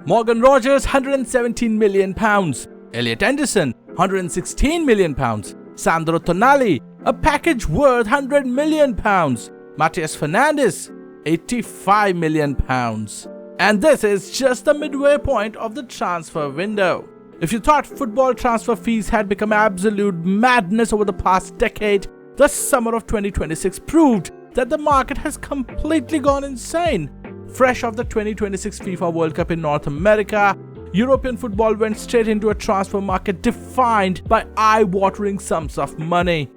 Morgan Rogers, £117 million. Elliot Anderson, £116 million. Sandro Tonali, a package worth £100 million. Matheus Fernandes, £85 million. And this is just the midway point of the transfer window. If you thought football transfer fees had become absolute madness over the past decade, the summer of 2026 proved that the market has completely gone insane. Fresh off the 2026 FIFA World Cup in North America, European football went straight into a transfer market defined by eye-watering sums of money.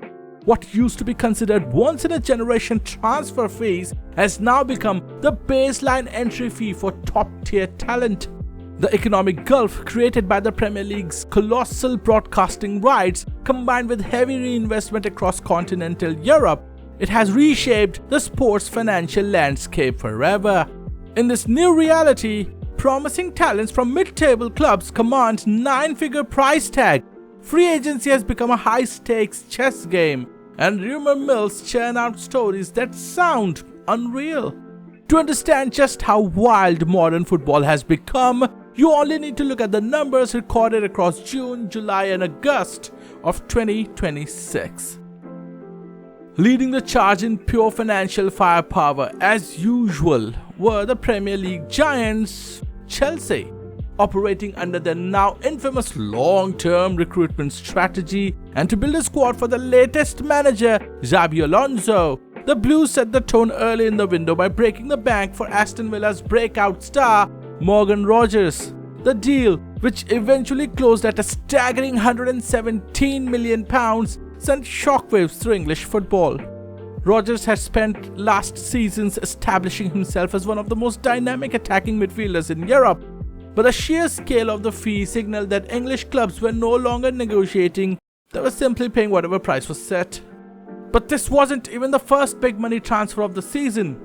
What used to be considered once-in-a-generation transfer fees has now become the baseline entry fee for top-tier talent. The economic gulf created by the Premier League's colossal broadcasting rights, combined with heavy reinvestment across continental Europe, it has reshaped the sport's financial landscape forever. In this new reality, promising talents from mid-table clubs command 9-figure price tag. Free agency has become a high-stakes chess game, and rumor mills churn out stories that sound unreal. To understand just how wild modern football has become, you only need to look at the numbers recorded across June, July and August of 2026. Leading the charge in pure financial firepower, as usual, were the Premier League giants Chelsea, operating under their now infamous long-term recruitment strategy, and to build a squad for the latest manager, Xabi Alonso. The Blues set the tone early in the window by breaking the bank for Aston Villa's breakout star, Morgan Rogers. The deal, which eventually closed at a staggering £117 million, sent shockwaves through English football. Rogers had spent last seasons establishing himself as one of the most dynamic attacking midfielders in Europe, but the sheer scale of the fee signaled that English clubs were no longer negotiating, they were simply paying whatever price was set. But this wasn't even the first big money transfer of the season.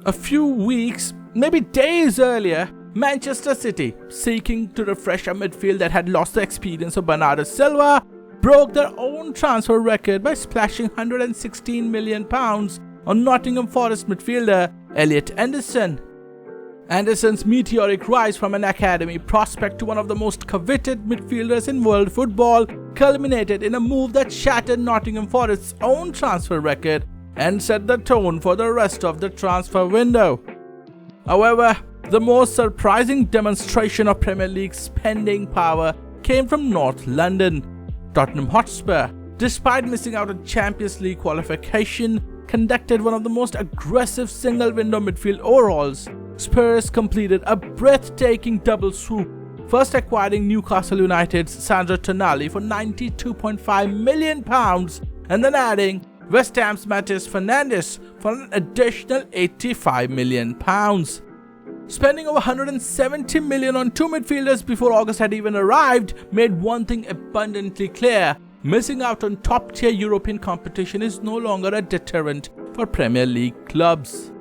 A few weeks, maybe days earlier, Manchester City, seeking to refresh a midfield that had lost the experience of Bernardo Silva, broke their own transfer record by splashing £116 million on Nottingham Forest midfielder Elliot Anderson. Anderson's meteoric rise from an academy prospect to one of the most coveted midfielders in world football culminated in a move that shattered Nottingham Forest's own transfer record and set the tone for the rest of the transfer window. However, the most surprising demonstration of Premier League spending power came from North London. Tottenham Hotspur, despite missing out on Champions League qualification, conducted one of the most aggressive single-window midfield overhauls. Spurs completed a breathtaking double swoop, first acquiring Newcastle United's Sandro Tonali for £92.5 million and then adding West Ham's Matheus Fernandes for an additional £85 million. Spending over £170 million on two midfielders before August had even arrived made one thing abundantly clear: missing out on top-tier European competition is no longer a deterrent for Premier League clubs.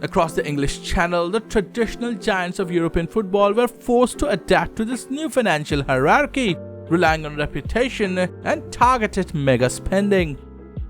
Across the English Channel, the traditional giants of European football were forced to adapt to this new financial hierarchy, relying on reputation and targeted mega spending.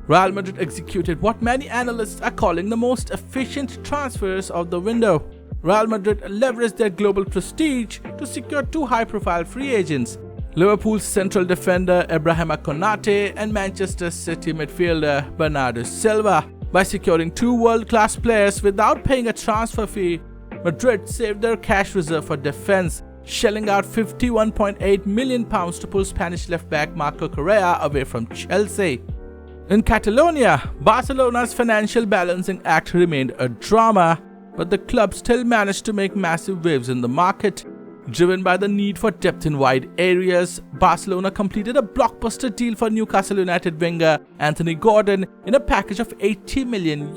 Real Madrid executed what many analysts are calling the most efficient transfers of the window. Real Madrid leveraged their global prestige to secure two high-profile free agents, Liverpool's central defender Ibrahima Konate and Manchester City midfielder Bernardo Silva. By securing two world-class players without paying a transfer fee, Madrid saved their cash reserve for defense, shelling out £51.8 million to pull Spanish left-back Marco Correa away from Chelsea. In Catalonia, Barcelona's financial balancing act remained a drama, but the club still managed to make massive waves in the market. Driven by the need for depth in wide areas, Barcelona completed a blockbuster deal for Newcastle United winger Anthony Gordon in a package of €80 million.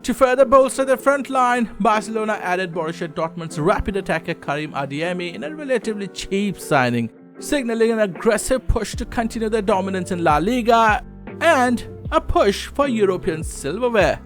To further bolster their front line, Barcelona added Borussia Dortmund's rapid attacker Karim Adeyemi in a relatively cheap signing, signaling an aggressive push to continue their dominance in La Liga and a push for European silverware.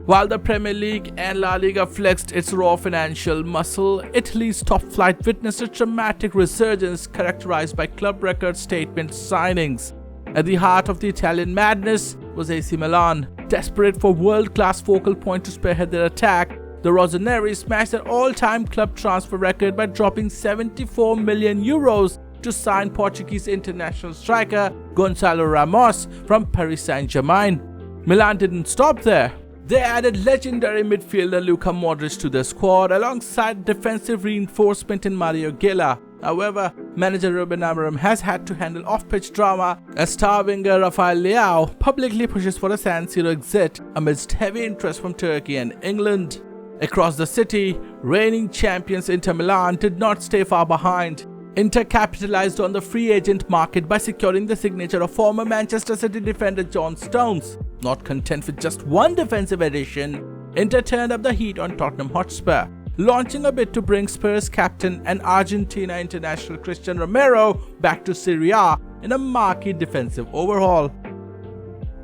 While the Premier League and La Liga flexed its raw financial muscle, Italy's top flight witnessed a dramatic resurgence characterized by club record statement signings. At the heart of the Italian madness was AC Milan. Desperate for world-class focal point to spearhead their attack, the Rossoneri smashed their all-time club transfer record by dropping 74 million euros to sign Portuguese international striker Gonçalo Ramos from Paris Saint-Germain. Milan didn't stop there. They added legendary midfielder Luka Modric to their squad alongside defensive reinforcement in Mario Gela. However, manager Ruben Amorim has had to handle off-pitch drama as star winger Rafael Leao publicly pushes for a San Siro exit amidst heavy interest from Turkey and England. Across the city, reigning champions Inter Milan did not stay far behind. Inter capitalized on the free agent market by securing the signature of former Manchester City defender John Stones. Not content with just one defensive addition, Inter turned up the heat on Tottenham Hotspur, launching a bid to bring Spurs captain and Argentina international Cristiano Romero back to Serie A in a marquee defensive overhaul.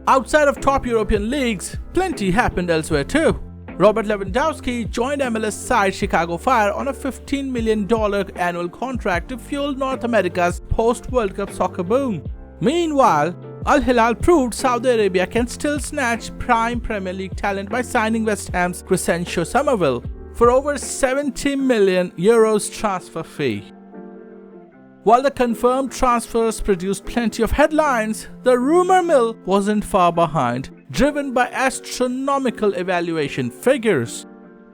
Outside of top European leagues, plenty happened elsewhere too. Robert Lewandowski joined MLS side Chicago Fire on a $15 million annual contract to fuel North America's post-World Cup soccer boom. Meanwhile, Al Hilal proved Saudi Arabia can still snatch prime Premier League talent by signing West Ham's Cristiano Somerville for over 70 million euros transfer fee. While the confirmed transfers produced plenty of headlines, the rumor mill wasn't far behind, driven by astronomical evaluation figures.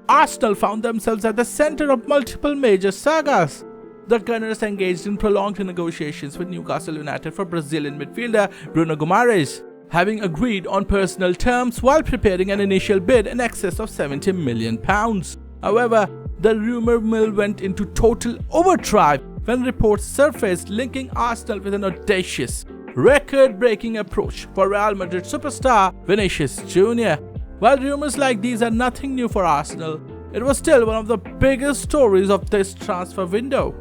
Arsenal found themselves at the center of multiple major sagas. The Gunners engaged in prolonged negotiations with Newcastle United for Brazilian midfielder Bruno Guimarães, having agreed on personal terms while preparing an initial bid in excess of £70 million. However, the rumor mill went into total overdrive when reports surfaced linking Arsenal with an audacious, record-breaking approach for Real Madrid superstar Vinicius Jr. While rumors like these are nothing new for Arsenal, it was still one of the biggest stories of this transfer window.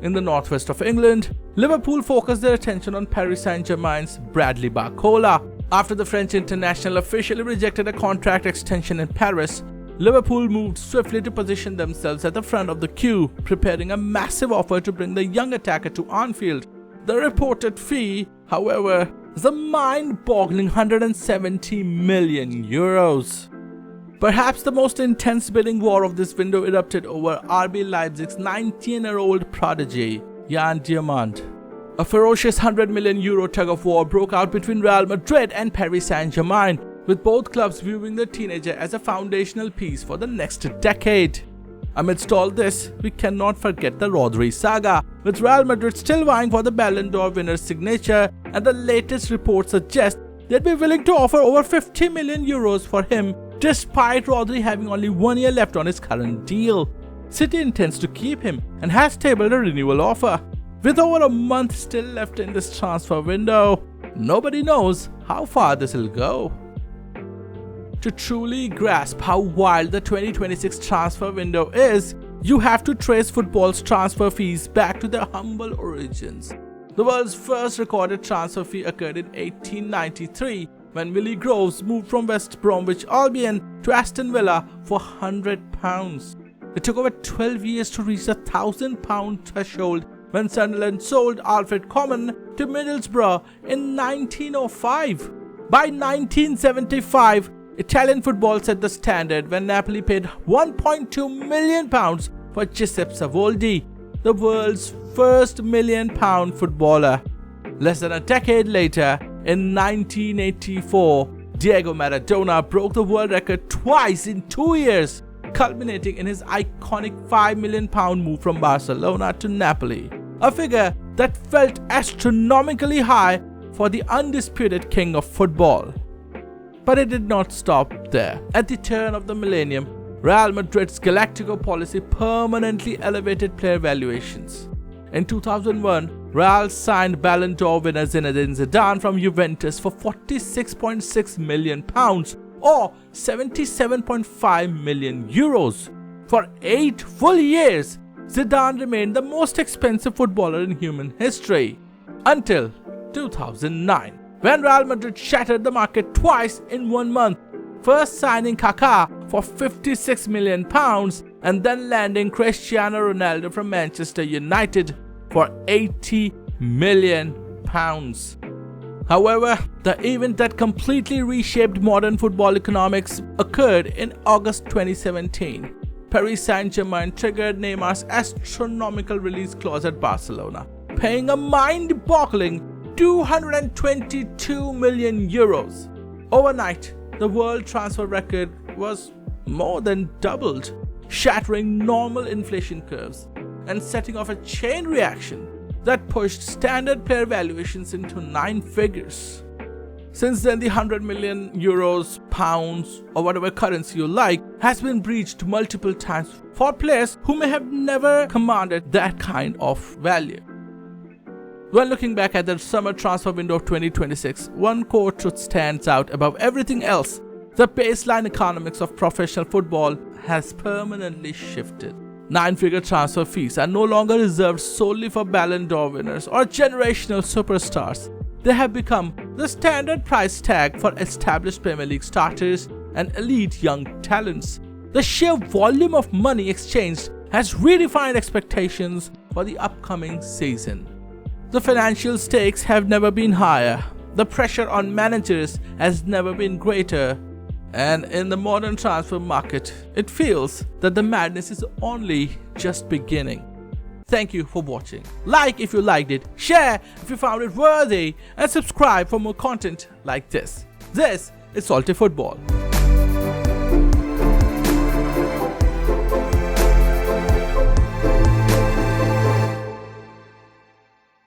In the northwest of England, Liverpool focused their attention on Paris Saint-Germain's Bradley Barcola. After the French international officially rejected a contract extension in Paris, Liverpool moved swiftly to position themselves at the front of the queue, preparing a massive offer to bring the young attacker to Anfield. The reported fee, however, is a mind-boggling 170 million euros. Perhaps the most intense bidding war of this window erupted over RB Leipzig's 19-year-old prodigy, Jan Diamant. A ferocious 100 million euro tug-of-war broke out between Real Madrid and Paris Saint-Germain, with both clubs viewing the teenager as a foundational piece for the next decade. Amidst all this, we cannot forget the Rodri saga, with Real Madrid still vying for the Ballon d'Or winner's signature, and the latest reports suggest they'd be willing to offer over 50 million euros for him, despite Rodri having only 1 year left on his current deal. City intends to keep him and has tabled a renewal offer. With over a month still left in this transfer window, nobody knows how far this will go. To truly grasp how wild the 2026 transfer window is, you have to trace football's transfer fees back to their humble origins. The world's first recorded transfer fee occurred in 1893 when Willie Groves moved from West Bromwich Albion to Aston Villa for £100. It took over 12 years to reach the £1,000 threshold when Sunderland sold Alfred Common to Middlesbrough in 1905. By 1975, Italian football set the standard when Napoli paid £1.2 million for Giuseppe Savoldi, the world's first £1 million footballer. Less than a decade later, in 1984, Diego Maradona broke the world record twice in 2 years, culminating in his iconic £5 million move from Barcelona to Napoli, a figure that felt astronomically high for the undisputed king of football. But it did not stop there. At the turn of the millennium, Real Madrid's Galactico policy permanently elevated player valuations. In 2001, Real signed Ballon d'Or winner Zinedine Zidane from Juventus for £46.6 million or 77.5 million euros. For 8 full years, Zidane remained the most expensive footballer in human history, until 2009. When Real Madrid shattered the market twice in 1 month, first signing Kaká for £56 million and then landing Cristiano Ronaldo from Manchester United for £80 million. However, the event that completely reshaped modern football economics occurred in August 2017. Paris Saint-Germain triggered Neymar's astronomical release clause at Barcelona, paying a mind-boggling 222 million euros. Overnight, the world transfer record was more than doubled, shattering normal inflation curves and setting off a chain reaction that pushed standard player valuations into 9 figures. Since then, the 100 million euros, pounds, or whatever currency you like has been breached multiple times for players who may have never commanded that kind of value. When looking back at the summer transfer window of 2026, one core truth stands out above everything else. The baseline economics of professional football has permanently shifted. 9-figure transfer fees are no longer reserved solely for Ballon d'Or winners or generational superstars. They have become the standard price tag for established Premier League starters and elite young talents. The sheer volume of money exchanged has redefined expectations for the upcoming season. The financial stakes have never been higher. The pressure on managers has never been greater. And in the modern transfer market, it feels that the madness is only just beginning. Thank you for watching. Like if you liked it, share if you found it worthy, and subscribe for more content like this. This is Salty Football.